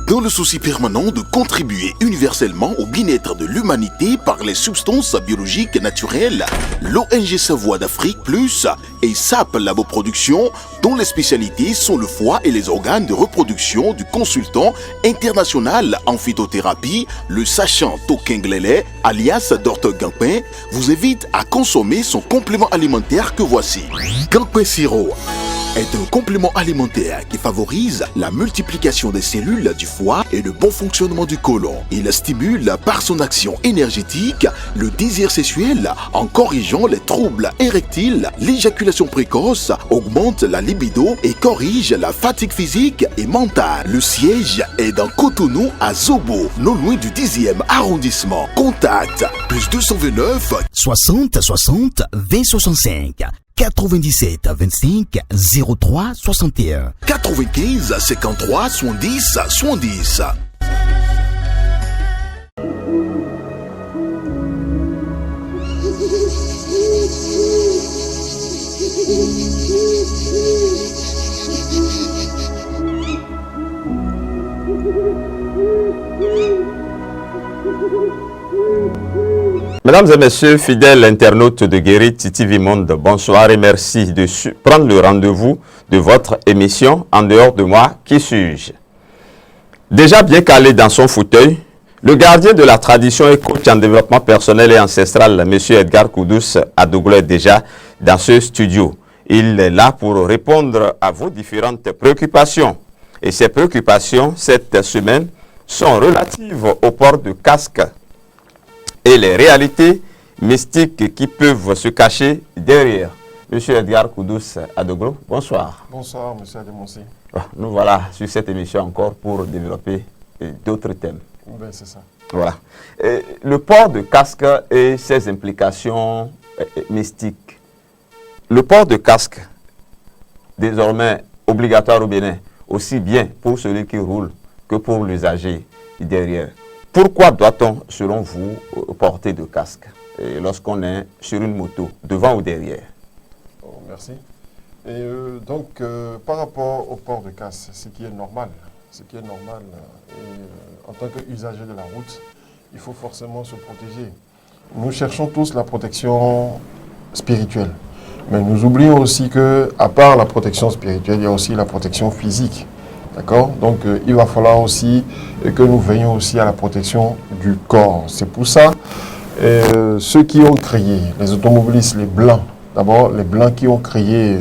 Dans le souci permanent de contribuer universellement au bien-être de l'humanité par les substances biologiques naturelles, l'ONG Savoie d'Afrique Plus et SAP Laboproduction, dont les spécialités sont le foie et les organes de reproduction du consultant international en phytothérapie, le sachant Tokenglele, alias Dr Gampin, vous invite à consommer son complément alimentaire que voici. Gampin Siro est un complément alimentaire qui favorise la multiplication des cellules du foie et le bon fonctionnement du côlon. Il stimule par son action énergétique le désir sexuel en corrigeant les troubles érectiles, l'éjaculation précoce, augmente la libido et corrige la fatigue physique et mentale. Le siège est dans Cotonou à Zobo, non loin du 10e arrondissement. Contact plus 229 60 60 20 65 97 25 03 61 95 53 70 70. Mesdames et messieurs, fidèles internautes de Guérit TV Monde, bonsoir et merci de prendre le rendez-vous de votre émission En dehors de moi, qui suis-je? Déjà bien calé dans son fauteuil, le gardien de la tradition et coach en développement personnel et ancestral, M. Edgar Koudous Adoglo, est déjà dans ce studio. Il est là pour répondre à vos différentes préoccupations. Et ces préoccupations, cette semaine, sont relatives au port de casque et les réalités mystiques qui peuvent se cacher derrière. Monsieur Edgar Koudous Adoglo, bonsoir. Bonsoir, monsieur Ademonsi. Nous voilà sur cette émission encore pour développer d'autres thèmes. Ben, c'est ça. Voilà. Le port de casque et ses implications mystiques. Le port de casque, désormais obligatoire au Bénin, aussi bien pour celui qui roule que pour l'usager derrière. Pourquoi doit-on, selon vous, porter de casque lorsqu'on est sur une moto, devant ou derrière? Oh, merci. Et par rapport au port de casque, ce qui est normal, en tant qu'usager de la route, il faut forcément se protéger. Nous cherchons tous la protection spirituelle, mais nous oublions aussi qu'à part la protection spirituelle, il y a aussi la protection physique. D'accord? Donc, il va falloir aussi que nous veillions aussi à la protection du corps. C'est pour ça, ceux qui ont créé, les automobilistes, les blancs, d'abord les blancs qui ont créé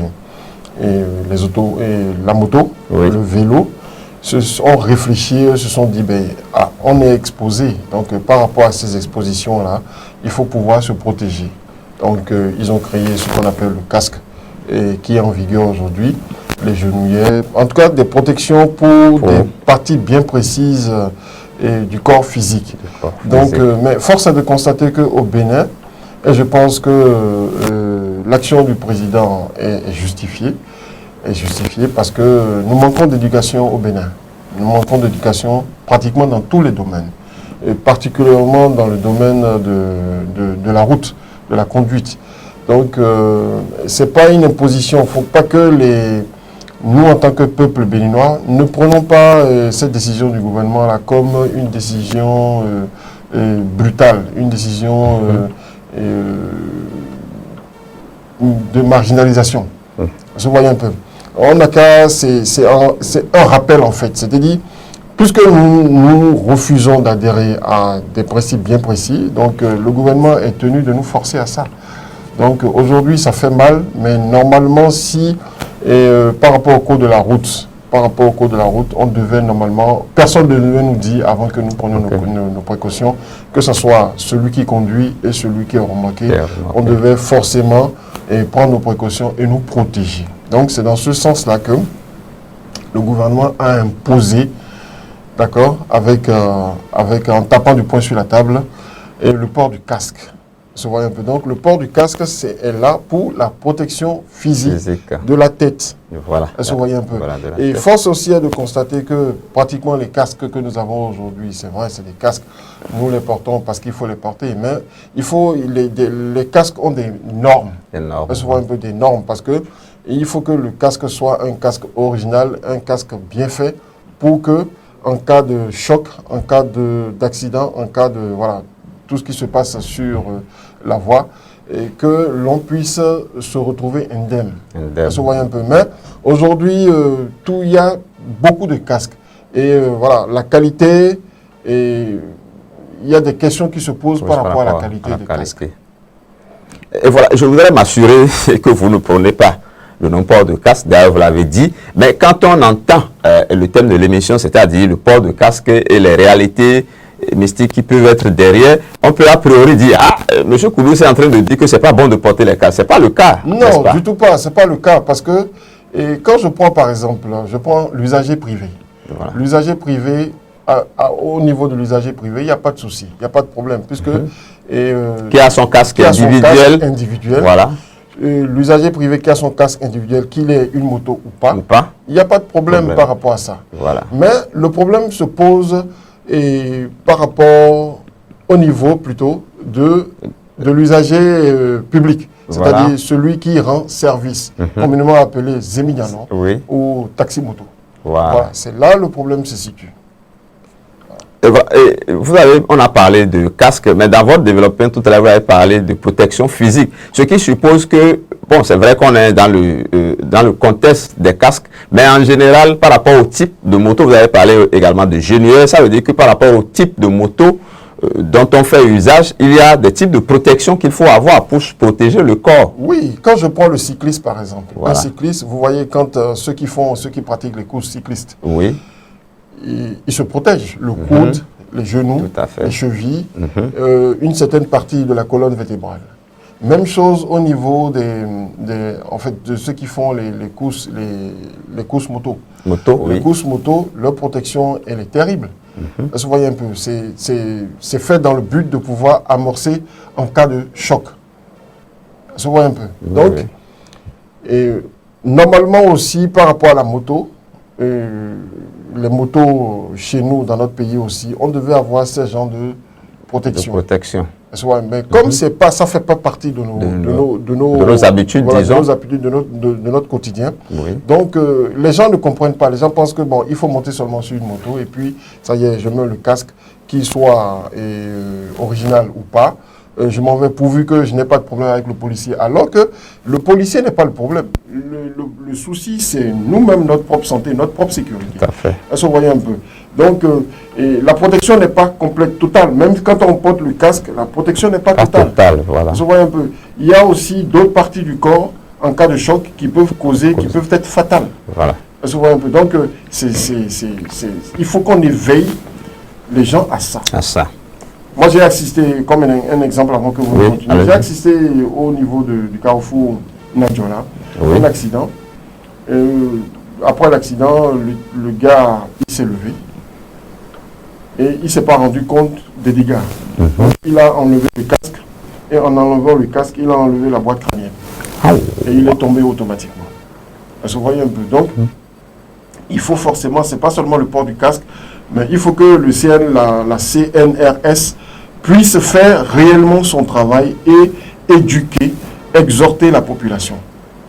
la moto, oui, le vélo, se sont réfléchis, se sont dit, on est exposé. Donc, par rapport à ces expositions-là, il faut pouvoir se protéger. Donc, ils ont créé ce qu'on appelle le casque, qui est en vigueur aujourd'hui. Les genouillères, en tout cas des protections pour des parties bien précises du corps physique. Donc, mais force est de constater qu'au Bénin, et je pense que l'action du président est justifiée parce que nous manquons d'éducation au Bénin. Nous manquons d'éducation pratiquement dans tous les domaines, et particulièrement dans le domaine de la route, de la conduite. Donc, ce n'est pas une imposition. Il ne faut pas que nous, en tant que peuple béninois, ne prenons pas cette décision du gouvernement-là comme une décision brutale, une décision de marginalisation. Vous voyez un peu. On a qu'à, c'est un rappel en fait. C'est-à-dire, puisque nous refusons d'adhérer à des principes bien précis, donc le gouvernement est tenu de nous forcer à ça. Donc aujourd'hui, ça fait mal, mais normalement, si par rapport au code de la route, on devait normalement, personne ne devait nous dire avant que nous prenions nos précautions, que ce soit celui qui conduit et celui qui est remorqué, on devait forcément prendre nos précautions et nous protéger. Donc c'est dans ce sens-là que le gouvernement a imposé, d'accord, en tapant du poing sur la table, le port du casque. Un peu. Donc le port du casque est là pour la protection physique de la tête. Voilà. Se voyez un peu. Voilà, et force aussi est de constater que pratiquement les casques que nous avons aujourd'hui, c'est vrai, c'est des casques, nous les portons parce qu'il faut les porter, mais les casques ont des normes. Se voit un peu des normes parce que il faut que le casque soit un casque original, un casque bien fait pour que en cas de choc, en cas d'accident, en cas de voilà, tout ce qui se passe sur la voie, et que l'on puisse se retrouver indemne. Ça se voit un peu. Mais aujourd'hui, il y a beaucoup de casques. Et voilà, la qualité, et il y a des questions qui se posent par rapport à la qualité des casques. Et voilà, je voudrais m'assurer que vous ne prenez pas le non-port de casque, d'ailleurs vous l'avez dit, mais quand on entend le thème de l'émission, c'est-à-dire le port de casque et les réalités mystiques qui peuvent être derrière, on peut a priori dire, ah, M. Koulou est en train de dire que c'est pas bon de porter les casques. C'est pas le cas. Non, du tout pas, c'est pas le cas, parce que quand je prends par exemple, je prends l'usager privé. Voilà. L'usager privé, au niveau de l'usager privé, il n'y a pas de souci, il n'y a pas de problème, puisque... qui a son casque individuel. Voilà. L'usager privé qui a son casque individuel, qu'il ait une moto ou pas, il n'y a pas de problème par rapport à ça. Voilà. Mais le problème se pose par rapport au niveau plutôt de l'usager public, c'est-à-dire celui qui rend service, communément appelé Zémigano ou taxi-moto. Voilà. C'est là le problème se situe. On a parlé de casque, mais dans votre développement, tout à l'heure, vous avez parlé de protection physique. Ce qui suppose que, bon, c'est vrai qu'on est dans le contexte des casques, mais en général, par rapport au type de moto, vous avez parlé également de GNUE, ça veut dire que par rapport au type de moto dont on fait usage, il y a des types de protection qu'il faut avoir pour protéger le corps. Oui, quand je prends le cycliste, par exemple, un cycliste, vous voyez, quand ceux qui pratiquent les courses cyclistes, ils se protègent, le coude, les genoux, les chevilles, une certaine partie de la colonne vertébrale. Même chose au niveau de ceux qui font les courses moto. Les courses moto, leur protection, elle est terrible. Vous voyez un peu, c'est fait dans le but de pouvoir amorcer en cas de choc. Vous voyez un peu. Donc, normalement aussi, par rapport à la moto, les motos chez nous, dans notre pays aussi, on devait avoir ce genre de protection. Mais comme ça ne fait pas partie de nos habitudes, disons. De notre quotidien, donc les gens ne comprennent pas. Les gens pensent que bon, il faut monter seulement sur une moto et puis ça y est, je mets le casque, qu'il soit original ou pas. Je m'en vais pourvu que je n'ai pas de problème avec le policier. Alors que le policier n'est pas le problème. Le souci, c'est nous-mêmes, notre propre santé, notre propre sécurité. Tout à fait. Vous voyez un peu. Donc, la protection n'est pas complète, totale. Même quand on porte le casque, la protection n'est pas totale. Voilà. Vous voyez un peu. Il y a aussi d'autres parties du corps, en cas de choc, qui peuvent être fatales. Voilà. Vous voyez un peu. Donc, il faut qu'on éveille les gens à ça. Moi, j'ai assisté, comme un exemple avant que vous continuez, j'ai assisté au niveau du carrefour Nadjola, un accident. Après l'accident, le gars, il s'est levé et il ne s'est pas rendu compte des dégâts. Donc, il a enlevé le casque et en enlevant le casque, il a enlevé la boîte crânienne. Et il est tombé automatiquement. Vous voyez un peu. Donc, il faut forcément, ce n'est pas seulement le port du casque, mais il faut que la CNRS puisse faire réellement son travail et éduquer, exhorter la population.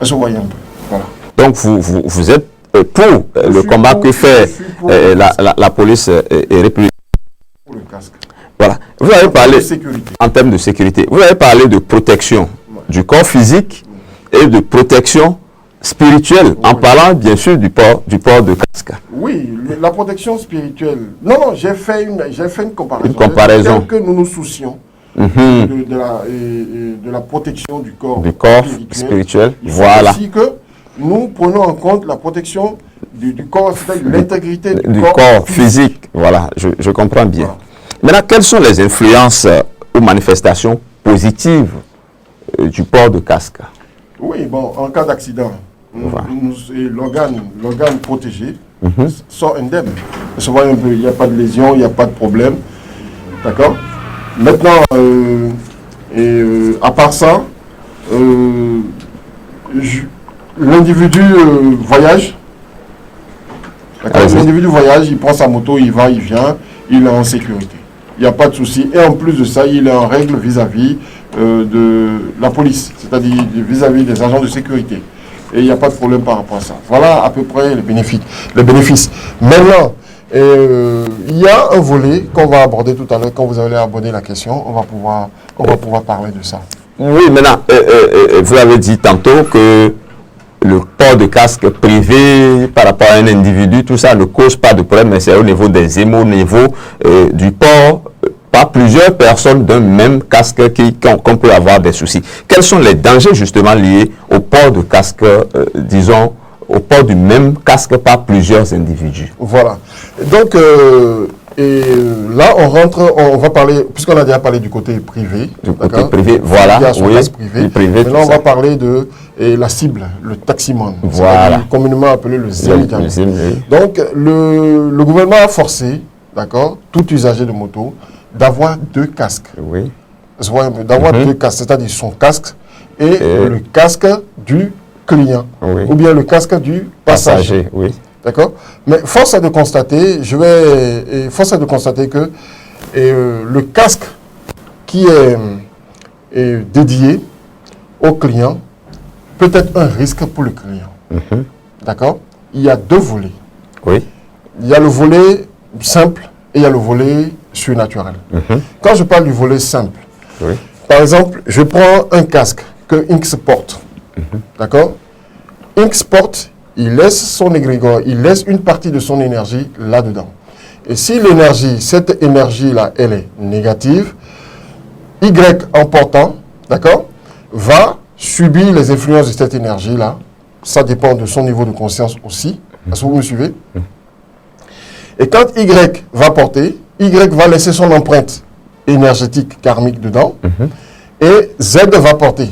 Vous voyez un peu. Voilà. Donc vous êtes pour le combat que fait la police républicaine. Pour le casque. Voilà. Vous avez parlé en termes de sécurité. Vous avez parlé de protection du corps physique et de protection spirituelle, en parlant bien sûr du port de casque. Oui, la protection spirituelle. Non, j'ai fait une comparaison. Une comparaison. Que nous nous soucions de la protection du corps spirituel. Il faut aussi que nous prenons en compte la protection du corps, c'est-à-dire l'intégrité du corps physique. Voilà, je comprends bien. Voilà. Maintenant, quelles sont les influences ou manifestations positives du port de casque? Oui, bon, en cas d'accident, l'organe protégé sort indemne. Il n'y a pas de lésion, il n'y a pas de problème. D'accord? Maintenant, à part ça, l'individu voyage. L'individu voyage, il prend sa moto, il va, il vient, il est en sécurité. Il n'y a pas de souci. Et en plus de ça, il est en règle vis-à-vis de la police, c'est-à-dire vis-à-vis des agents de sécurité. Et il n'y a pas de problème par rapport à ça. Voilà à peu près les bénéfices. Maintenant, Il y a un volet qu'on va aborder tout à l'heure, quand vous allez aborder la question, on va pouvoir parler de ça. Oui, maintenant, vous avez dit tantôt que le port de casque privé par rapport à un individu, tout ça ne cause pas de problème, mais c'est au niveau des émaux, au niveau du port par plusieurs personnes d'un même casque qu'on peut avoir des soucis. Quels sont les dangers justement liés au port de casque, disons, au port du même casque par plusieurs individus? Voilà. Donc, là, on va parler, puisqu'on a déjà parlé du côté privé. Du côté privé, voilà. Oui, privé. Maintenant, on va parler de la cible, le taximan. Voilà. Communément appelé le Zémidjan. Donc, le gouvernement a forcé, d'accord, tout usager de moto d'avoir 2 casques. Oui. D'avoir 2 casques, c'est-à-dire son casque et le casque du client. Oui. Ou bien le casque du passager. Oui. D'accord? Mais force est de constater, que le casque qui est dédié au client peut être un risque pour le client. D'accord? Il y a 2 volets. Oui. Il y a le volet simple et il y a le volet surnaturel. Quand je parle du volet simple, par exemple, je prends un casque que Inks porte. D'accord? Inks porte, il laisse son égrégore, il laisse une partie de son énergie là-dedans. Et si cette énergie-là, elle est négative, Y en portant, d'accord, va subir les influences de cette énergie-là. Ça dépend de son niveau de conscience aussi. Est-ce que vous me suivez? Et quand Y va porter, Y va laisser son empreinte énergétique karmique dedans. Et Z va porter.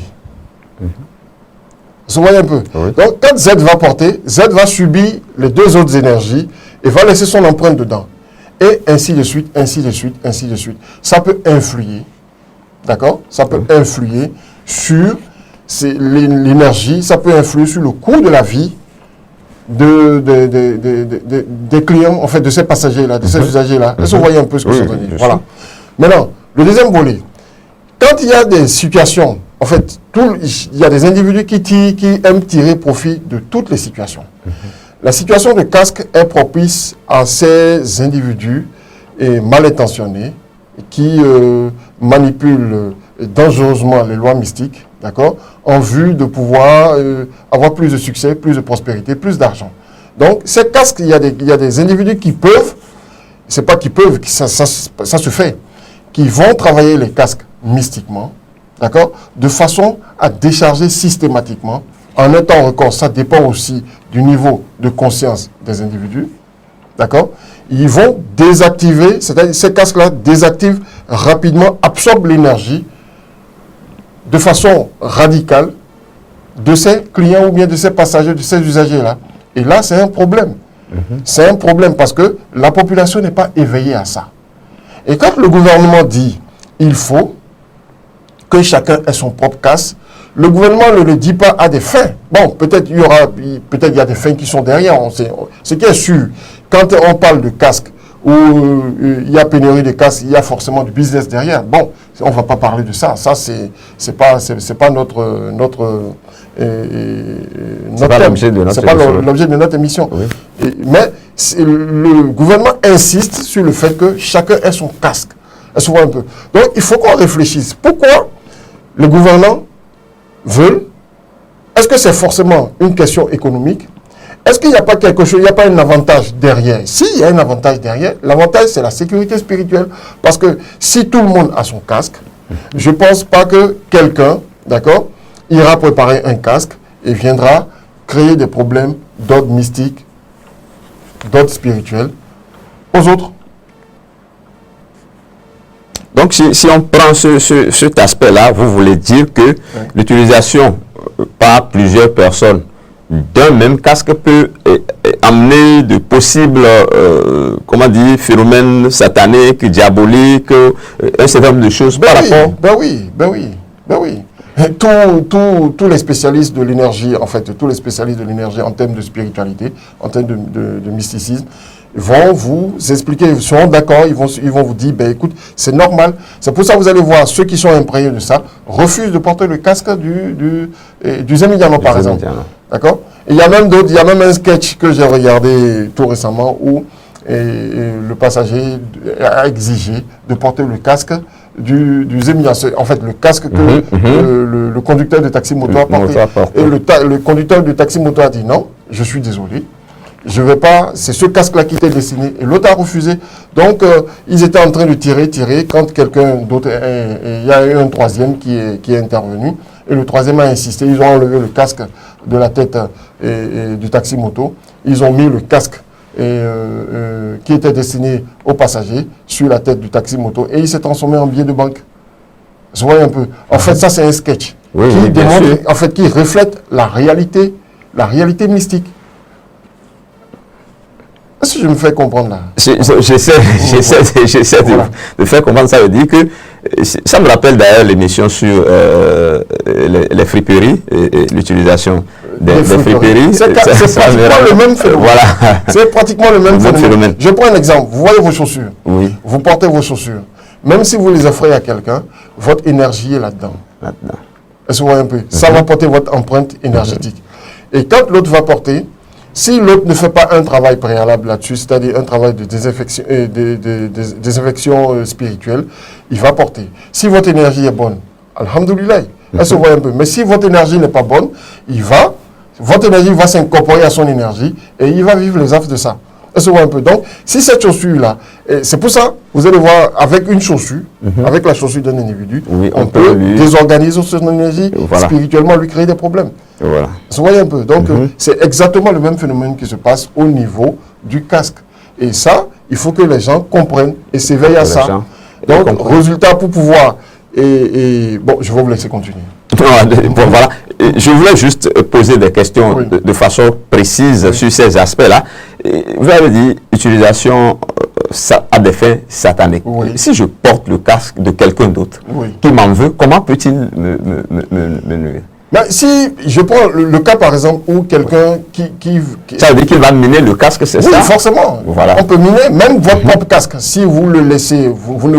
Vous voyez un peu. Oui. Donc, quand Z va porter, Z va subir les 2 autres énergies et va laisser son empreinte dedans. Et ainsi de suite, ainsi de suite, ainsi de suite. Ça peut influer, d'accord? Ça peut influer sur l'énergie, ça peut influer sur le cours de la vie des clients, en fait, de ces passagers-là, de ces usagers-là. Est-ce que vous voyez un peu ce que je veux dire? Voilà. Maintenant, le deuxième volet. Quand il y a des situations, en fait, il y a des individus qui aiment tirer profit de toutes les situations. La situation de casque est propice à ces individus mal intentionnés qui manipulent dangereusement les lois mystiques, d'accord, en vue de pouvoir avoir plus de succès, plus de prospérité, plus d'argent. Donc, ces casques, il y a des individus qui peuvent, c'est pas qu'ils peuvent, ça se fait, qui vont travailler les casques mystiquement, d'accord, de façon à décharger systématiquement en un temps record. Ça dépend aussi du niveau de conscience des individus, d'accord. Ils vont désactiver, c'est-à-dire ces casques-là désactivent rapidement, absorbent l'énergie de façon radicale de ces clients ou bien de ces passagers, de ces usagers-là. Et là, c'est un problème. C'est un problème parce que la population n'est pas éveillée à ça. Et quand le gouvernement dit il faut que chacun ait son propre casque, le gouvernement ne le dit pas à des fins. Bon, peut-être il y a des fins qui sont derrière. Ce qui est sûr, quand on parle de casque, où il y a pénurie de casques, il y a forcément du business derrière. Bon, on ne va pas parler de ça. Ça, c'est pas notre l'objet de notre émission. Oui. Mais le gouvernement insiste sur le fait que chacun ait son casque. Un peu. Donc, il faut qu'on réfléchisse. Pourquoi le gouvernement veut? Est-ce que c'est forcément une question économique? Est-ce qu'il n'y a pas quelque chose, il n'y a pas un avantage derrière? Si, il y a un avantage derrière. L'avantage, c'est la sécurité spirituelle. Parce que si tout le monde a son casque, je ne pense pas que quelqu'un, d'accord, ira préparer un casque et viendra créer des problèmes d'ordre mystique, d'ordre spirituel aux autres. Donc, si on prend cet aspect-là, vous voulez dire que l'utilisation par plusieurs personnes d'un même casque peut amener de possibles, phénomènes sataniques, diaboliques, un certain nombre de choses par rapport... Ben oui. Tous les spécialistes de l'énergie, en fait, tous les spécialistes de l'énergie en termes de spiritualité, en termes de mysticisme, vont vous expliquer, ils seront d'accord, ils vont vous dire, ben écoute, c'est normal. C'est pour ça que vous allez voir, ceux qui sont imprégnés de ça, refusent de porter le casque du Zémidjan, par exemple. D'accord? Il y a même d'autres, il y a même un sketch que j'ai regardé tout récemment où le passager a exigé de porter le casque du Zemia. En fait, le casque que le conducteur de taxi-moto a porté. Et le conducteur de taxi-moto a dit non, je suis désolé. Je ne vais pas, c'est ce casque-là qui était destiné. Et l'autre a refusé. Donc, ils étaient en train de tirer, quand quelqu'un d'autre, il y a eu un troisième qui est intervenu. Et le troisième a insisté. Ils ont enlevé le casque de la tête du taxi-moto. Ils ont mis le casque qui était destiné aux passagers sur la tête du taxi-moto. Et il s'est transformé en billet de banque. Vous voyez un peu. En fait, ça, c'est un sketch qui démontre, en fait, qui reflète la réalité mystique. Est-ce que je me fais comprendre là? J'essaie de faire comprendre. Ça veut dire que ça me rappelle d'ailleurs l'émission sur les friperies et l'utilisation des friperies. C'est pratiquement le même phénomène. Voilà. C'est pratiquement le même phénomène. Je prends un exemple. Vous voyez vos chaussures. Oui. Vous portez vos chaussures. Même si vous les offrez à quelqu'un, votre énergie est là-dedans. Est-ce que vous voyez un peu? Ça va porter votre empreinte énergétique. Et quand l'autre va porter, si l'autre ne fait pas un travail préalable là-dessus, c'est-à-dire un travail de désinfection spirituelle, il va porter. Si votre énergie est bonne, alhamdoulilah, est-ce que vous voyez un peu? Mais si votre énergie n'est pas bonne, votre énergie va s'incorporer à son énergie et il va vivre les affres de ça. Est-ce que vous voyez un peu? Donc, si cette chaussure-là, c'est pour ça, vous allez voir, avec une chaussure, avec la chaussure d'un individu, on peut désorganiser son énergie, spirituellement lui créer des problèmes. Voilà. Vous voyez un peu? Donc, c'est exactement le même phénomène qui se passe au niveau du casque. Et ça, il faut que les gens comprennent et s'éveillent à ça. Donc, résultat, pour pouvoir... bon, je vais vous laisser continuer. Bon, voilà. Je voulais juste poser des questions de façon précise sur ces aspects-là. Vous avez dit utilisation à des fins sataniques. Si je porte le casque de quelqu'un d'autre qui m'en veut, comment peut-il me nuire? Mais si je prends le cas par exemple où quelqu'un qui... Ça veut dire qu'il va miner le casque, c'est ça? Oui, forcément. Voilà. On peut miner même votre propre casque. Si vous le laissez...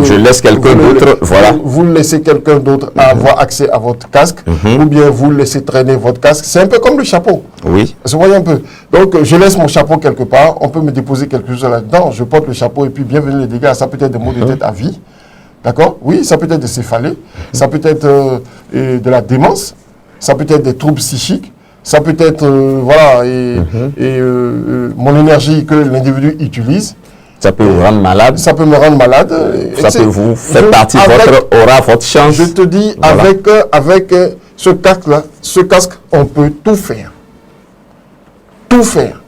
Je laisse quelqu'un d'autre, voilà. Vous laissez quelqu'un d'autre avoir accès à votre casque, ou bien vous laissez traîner votre casque. C'est un peu comme le chapeau. Oui. Vous voyez un peu. Donc, je laisse mon chapeau quelque part, on peut me déposer quelque chose là-dedans, je porte le chapeau et puis bienvenue les dégâts. Ça peut être des maux de tête à vie. D'accord? Oui, ça peut être des céphalées, ça peut être de la démence. Ça peut être des troubles psychiques, ça peut être, voilà, mon énergie que l'individu utilise. Ça peut vous rendre malade. Ça peut me rendre malade. Ça peut vous faire partie de votre aura, votre chance. Je te dis, voilà. avec ce casque-là, on peut tout faire. Tout faire.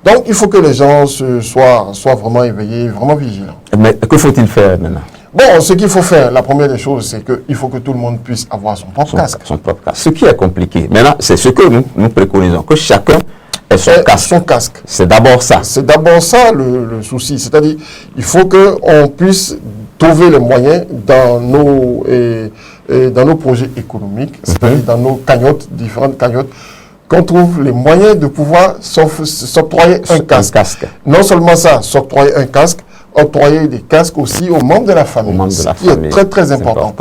Donc, il faut que les gens soient vraiment éveillés, vraiment vigilants. Mais que faut-il faire maintenant? Bon, ce qu'il faut faire, la première des choses, c'est qu'il faut que tout le monde puisse avoir son propre casque. Son propre casque. Ce qui est compliqué. Maintenant, c'est ce que nous préconisons, que chacun ait son casque. Son casque. C'est d'abord ça. C'est d'abord ça le souci. C'est-à-dire, il faut qu'on puisse trouver les moyens dans nos projets économiques, c'est-à-dire dans nos cagnottes, différentes cagnottes, qu'on trouve les moyens de pouvoir s'octroyer un casque. Non seulement ça, s'octroyer un casque, octroyer des casques aussi aux membres de la famille, ce qui est très très important.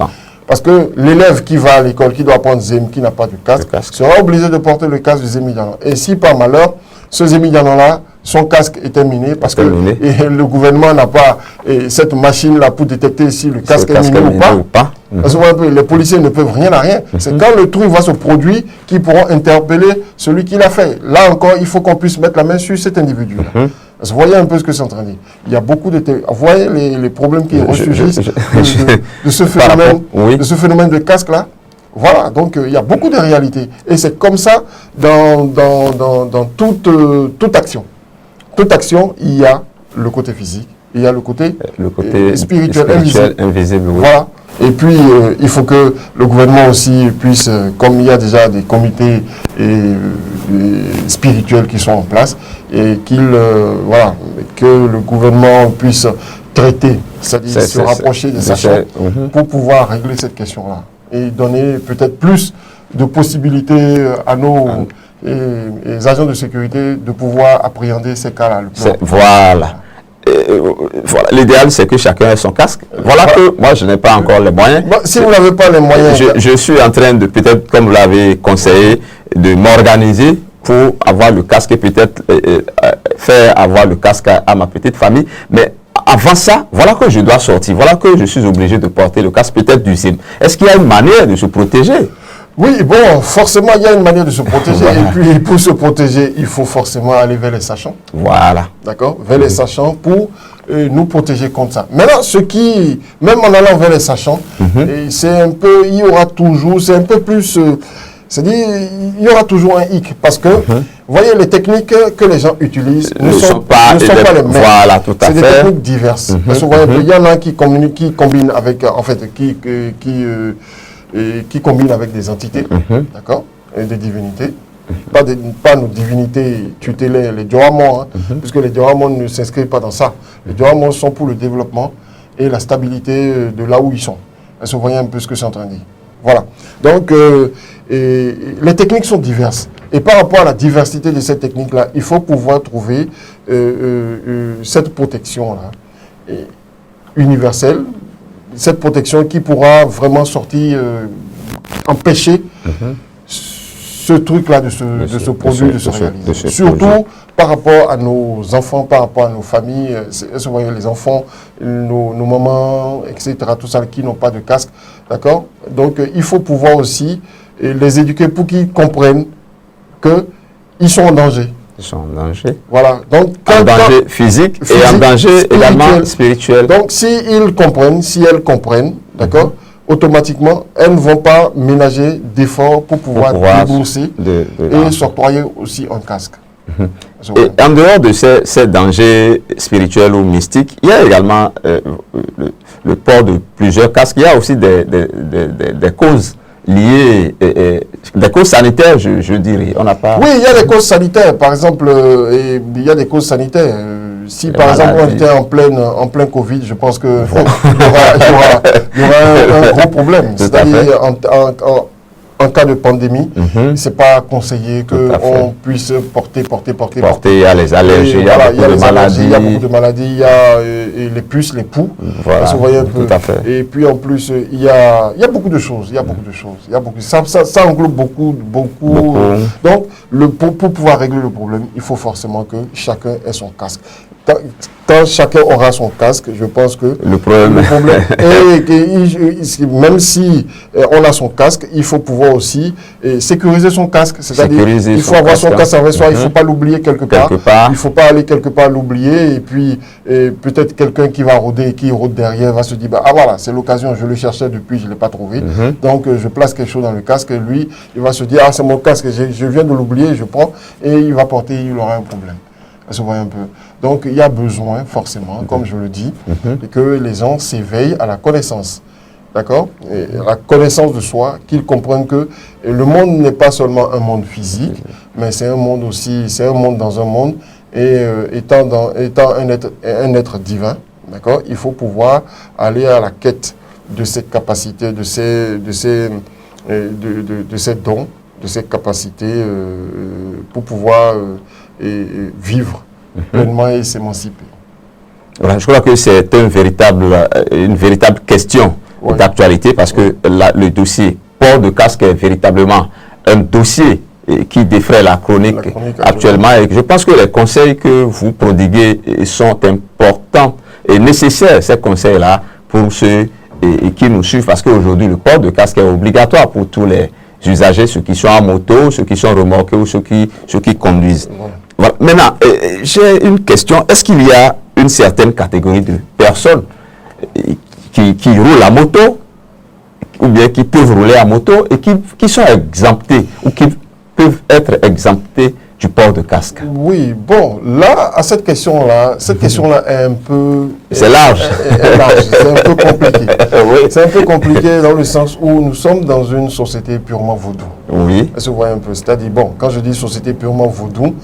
Parce que l'élève qui va à l'école, qui doit prendre Zem, qui n'a pas de casque, sera obligé de porter le casque du Zemidiano. Et si par malheur, ce Zemidiano-là, son casque est terminé parce que le gouvernement n'a pas cette machine-là pour détecter si le casque est miné ou pas. Parce que les policiers ne peuvent rien à rien. C'est quand le truc va se produire qu'ils pourront interpeller celui qui l'a fait. Là encore, il faut qu'on puisse mettre la main sur cet individu-là. Vous voyez un peu ce que c'est en train de dire. Il y a beaucoup de... Vous voyez les problèmes qui ressurgissent de ce phénomène de casque-là. Voilà, donc il y a beaucoup de réalités. Et c'est comme ça dans toute action. Toute action, il y a le côté physique, il y a le côté spirituel invisible. Voilà. Et puis, il faut que le gouvernement aussi puisse, comme il y a déjà des comités spirituels qui sont en place, et que le gouvernement puisse traiter, c'est-à-dire se rapprocher des sachants pour pouvoir régler cette question-là. Et donner peut-être plus de possibilités à nos agents de sécurité de pouvoir appréhender ces cas-là. Voilà. L'idéal, c'est que chacun ait son casque. Voilà que moi, je n'ai pas encore les moyens. Bon, si vous n'avez pas les moyens... Je suis en train de, peut-être, comme vous l'avez conseillé, de m'organiser pour avoir le casque et peut-être faire avoir le casque à ma petite famille. Mais avant ça, voilà que je dois sortir, voilà que je suis obligé de porter le casque, peut-être du SIM. Est-ce qu'il y a une manière de se protéger? Oui, bon, forcément, il y a une manière de se protéger. Voilà. Et puis, pour se protéger, il faut forcément aller vers les sachants. Voilà. D'accord? Vers les sachants pour nous protéger contre ça. Maintenant, ce qui, même en allant vers les sachants, c'est un peu, il y aura toujours, c'est un peu plus... c'est-à-dire, il y aura toujours un hic. Parce que, vous voyez, les techniques que les gens utilisent ne sont pas les mêmes. Voilà, tout à fait. C'est des techniques diverses. Parce que, vous voyez, il y en a qui combinent avec, en fait, qui combinent avec des entités, d'accord, et des divinités. Pas nos divinités tutélaires, les Dioramons, puisque les Dioramons ne s'inscrivent pas dans ça. Les Dioramons sont pour le développement et la stabilité de là où ils sont. Est-ce que vous voyez un peu ce que je suis en train de dire? Voilà. Donc, les techniques sont diverses. Et par rapport à la diversité de ces techniques-là, il faut pouvoir trouver cette protection-là universelle, cette protection qui pourra vraiment sortir, empêcher ce truc-là de se produire, de se réaliser. Surtout par rapport à nos enfants, par rapport à nos familles, vous voyez, les enfants, nos mamans, etc., tout ça, qui n'ont pas de casque, d'accord? Donc, il faut pouvoir aussi les éduquer pour qu'ils comprennent qu'ils sont en danger. Ils sont en danger. Voilà. Donc, en danger physique et en danger également spirituel. Donc, s'ils comprennent, si elles comprennent, d'accord, automatiquement, elles ne vont pas ménager d'efforts pour pouvoir débourser et s'octroyer aussi un casque. Et en dehors de ces dangers spirituels ou mystiques, il y a également le port de plusieurs casques. Il y a aussi des causes liées, des causes sanitaires, je dirais. On n'a pas... Oui, il y a des causes sanitaires. Par exemple, il y a des causes sanitaitaires. Si par exemple on était en plein Covid, je pense qu'il y aura un gros problème. C'est-à-dire en cas de pandémie, c'est pas conseillé qu'on puisse porter. Il y a les allergies, il y a beaucoup de maladies. Il y a beaucoup de maladies, il y a les puces, les poux. Voilà, vous voyez un peu. Tout à fait. Et puis en plus, il y a beaucoup de choses. Ça englobe beaucoup. Donc, pour pouvoir régler le problème, il faut forcément que chacun ait son casque. Quand chacun aura son casque, je pense que le problème est même si on a son casque, il faut pouvoir aussi sécuriser son casque. C'est-à-dire il faut avoir son casque avec soi, il ne faut pas l'oublier quelque part. Il ne faut pas aller quelque part l'oublier et puis peut-être quelqu'un qui va rôder, qui rôde derrière va se dire ah voilà, c'est l'occasion, je le cherchais depuis, je ne l'ai pas trouvé. Donc je place quelque chose dans le casque et lui, il va se dire ah c'est mon casque, je viens de l'oublier, je prends et il va porter, il aura un problème. Ça se voit un peu. Donc, il y a besoin, forcément, comme je le dis, que les gens s'éveillent à la connaissance. D'accord? La connaissance de soi, qu'ils comprennent que le monde n'est pas seulement un monde physique, mais c'est un monde aussi, c'est un monde dans un monde. Et étant un être divin, d'accord? Il faut pouvoir aller à la quête de cette capacité, de ces dons, de ces capacités pour pouvoir vivre pleinement et s'émanciper. Voilà, je crois que c'est une véritable question d'actualité parce que le dossier port de casque est véritablement un dossier qui défraie la chronique actuellement. Et je pense que les conseils que vous prodiguez sont importants et nécessaires, ces conseils-là, pour ceux qui nous suivent parce qu'aujourd'hui, le port de casque est obligatoire pour tous les usagers, ceux qui sont en moto, ceux qui sont remorqués ou ceux qui conduisent. Voilà. Maintenant, j'ai une question. Est-ce qu'il y a une certaine catégorie de personnes qui roulent à moto ou bien qui peuvent rouler à moto et qui sont exemptées ou qui peuvent être exemptées du port de casque? Oui, bon, là, à cette question-là est un peu... C'est large. C'est un peu compliqué. Oui. C'est un peu compliqué dans le sens où nous sommes dans une société purement vaudou. Oui. Est-ce que vous voyez un peu? C'est-à-dire, bon, quand je dis société purement vaudou,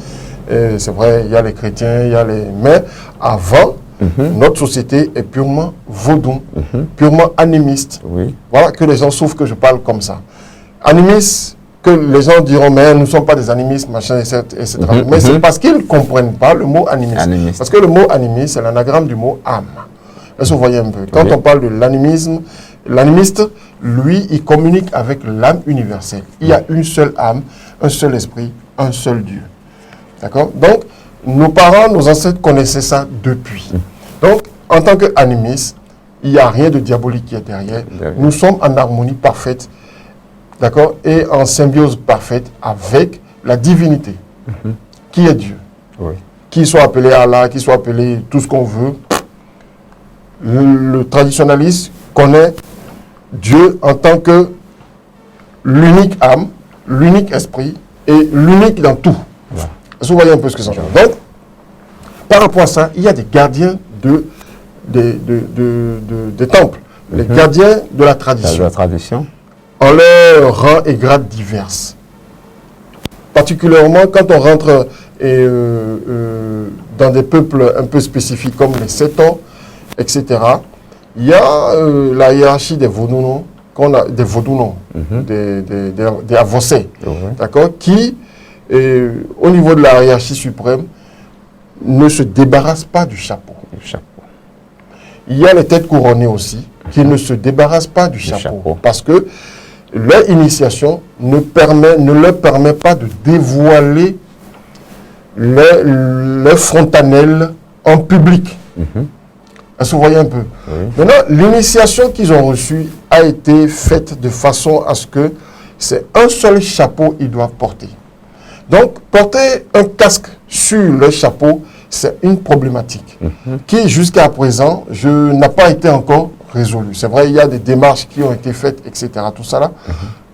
c'est vrai, il y a les chrétiens, il y a les... Mais avant, notre société est purement vaudou, purement animiste. Oui. Voilà que les gens souffrent que je parle comme ça. Animiste, que les gens diront, mais nous ne sommes pas des animistes, machin, etc. Mais c'est parce qu'ils ne comprennent pas le mot animiste. Parce que le mot animiste, c'est l'anagramme du mot âme. Est-ce que vous voyez un peu? Quand on parle de l'animisme, l'animiste, lui, il communique avec l'âme universelle. Il y a une seule âme, un seul esprit, un seul Dieu. D'accord? Donc, nos parents, nos ancêtres connaissaient ça depuis. Donc, en tant qu'animistes, il n'y a rien de diabolique qui est derrière. Nous sommes en harmonie parfaite, d'accord? Et en symbiose parfaite avec la divinité, qui est Dieu. Oui. Qu'il soit appelé Allah, qu'il soit appelé tout ce qu'on veut. Le traditionnaliste connaît Dieu en tant que l'unique âme, l'unique esprit et l'unique dans tout. Ouais. Vous voyez un peu ce que ça veut dire. Donc, par rapport à ça, il y a des gardiens des temples, les gardiens de la tradition. De la tradition. En leur rang et grades diverses. Particulièrement quand on rentre dans des peuples un peu spécifiques comme les Sétons, etc. Il y a la hiérarchie des Vodounos, des Avossés, d'accord, qui, au niveau de la hiérarchie suprême, ne se débarrassent pas du chapeau. Il y a les têtes couronnées aussi, qui ne se débarrassent pas du chapeau. Parce que leur initiation ne leur permet pas de dévoiler leur frontanelle en public. Est-ce que vous voyez un peu? Maintenant, l'initiation qu'ils ont reçue a été faite de façon à ce que c'est un seul chapeau qu'ils doivent porter. Donc, porter un casque sur le chapeau, c'est une problématique qui, jusqu'à présent, n'a pas été encore résolue. C'est vrai, il y a des démarches qui ont été faites, etc. Tout ça là,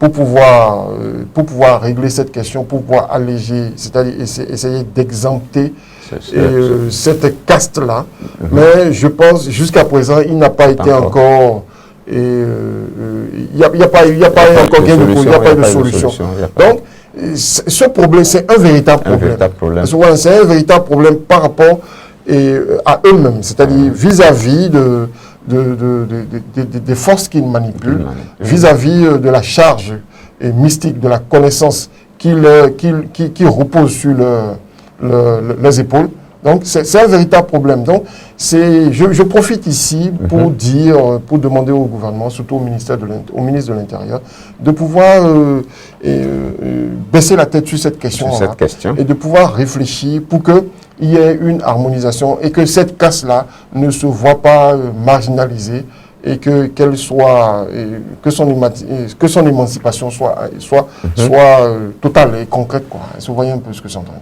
pour pouvoir régler cette question, pour pouvoir alléger, c'est-à-dire essayer d'exempter cette caste-là. Mais je pense, jusqu'à présent, il n'a pas été encore... Il n'y a pas eu de solution. Donc, ce problème, c'est un véritable problème. C'est un véritable problème par rapport à eux-mêmes, c'est-à-dire vis-à-vis des forces qu'ils manipulent, vis-à-vis de la charge mystique, de la connaissance qui repose sur les épaules. Donc, c'est un véritable problème. Donc, je profite ici pour pour demander au gouvernement, surtout au ministre de l'Intérieur, de pouvoir baisser la tête sur cette question, et de pouvoir réfléchir pour qu'il y ait une harmonisation et que cette casse-là ne se voit pas marginalisée et que son émancipation soit totale et concrète, quoi. Vous voyez un peu ce que j'entends.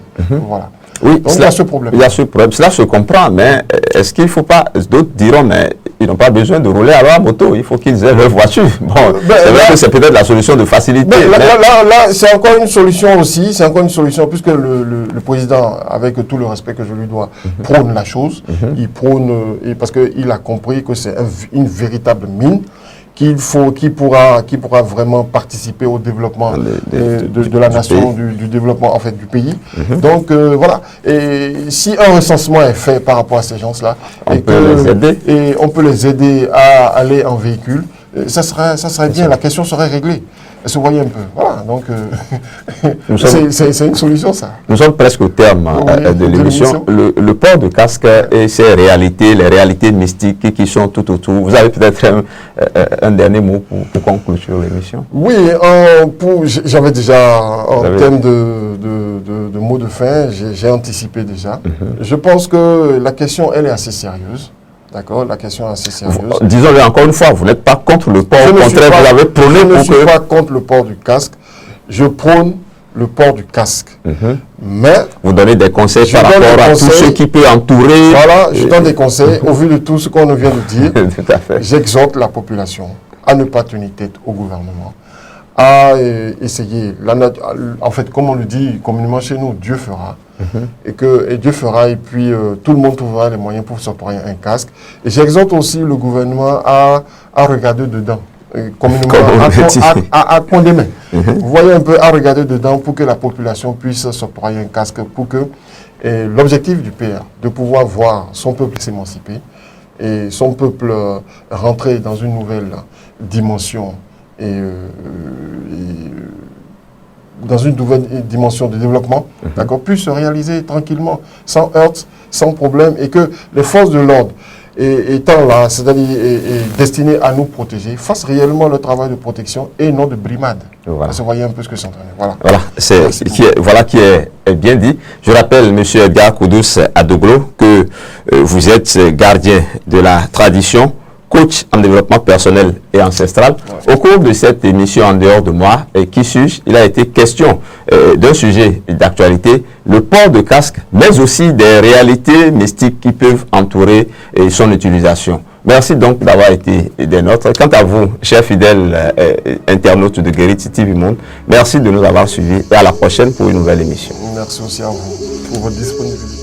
Voilà. Oui, donc il y a ce problème. Il y a ce problème. Cela se comprend, mais est-ce qu'il ne faut pas... D'autres diront, mais ils n'ont pas besoin de rouler à leur moto, il faut qu'ils aient leur voiture. Bon, c'est vrai que c'est peut-être la solution de facilité. Là, c'est encore une solution aussi, puisque le président, avec tout le respect que je lui dois, prône la chose. Il prône, parce qu'il a compris que c'est une véritable mine, qui pourra vraiment participer au développement de la nation, du développement en fait du pays. Donc voilà. Et si un recensement est fait par rapport à ces gens-là, on peut les aider à aller en véhicule, ça serait bien. La question serait réglée. Se voyez un peu. Voilà, donc c'est une solution, ça. Nous sommes presque au terme de l'émission. Le port de casque et ses réalités, les réalités mystiques qui sont tout autour. Vous avez peut-être un dernier mot pour conclure l'émission? Oui, j'avais déjà, en termes de mots de fin, j'ai anticipé déjà. Je pense que la question, elle est assez sérieuse. D'accord, la question est assez sérieuse. Disons-le encore une fois, vous n'êtes pas contre le port, au contraire, vous l'avez prôné pour que... Je ne suis pas contre le port du casque, je prône le port du casque. Mais... Vous donnez des conseils par rapport à tout ce qui peut entourer... Voilà, je donne des conseils au vu de tout ce qu'on vient de dire. Tout à fait. J'exhorte la population à ne pas tenir tête au gouvernement, à essayer, en fait, comme on le dit communément chez nous, Dieu fera. Et Dieu fera, et puis tout le monde trouvera les moyens pour s'apporter un casque. Et j'exhorte aussi le gouvernement à regarder dedans, communément, à coin des mains. Vous voyez un peu, à regarder dedans pour que la population puisse s'apporter un casque, pour que l'objectif du PR, de pouvoir voir son peuple s'émanciper et son peuple rentrer dans une nouvelle dimension dans une nouvelle dimension de développement, d'accord, puisse se réaliser tranquillement, sans heurts, sans problème, et que les forces de l'ordre étant là, c'est-à-dire destinés à nous protéger, fassent réellement le travail de protection et non de brimade. Voilà. Vous voyez un peu ce que c'est en train de dire. Voilà qui est bien dit. Je rappelle, M. Edgar Koudous Adoglo, que vous êtes gardien de la tradition, coach en développement personnel et ancestral. Au cours de cette émission En dehors de moi, qui suis-je, il a été question d'un sujet d'actualité, le port de casque, mais aussi des réalités mystiques qui peuvent entourer son utilisation. Merci donc d'avoir été des nôtres. Quant à vous, chers fidèles internautes de Guériti TV Monde, merci de nous avoir suivis et à la prochaine pour une nouvelle émission. Merci aussi à vous pour votre disponibilité.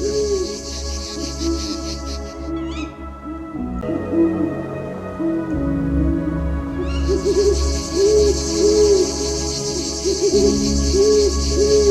Thank you.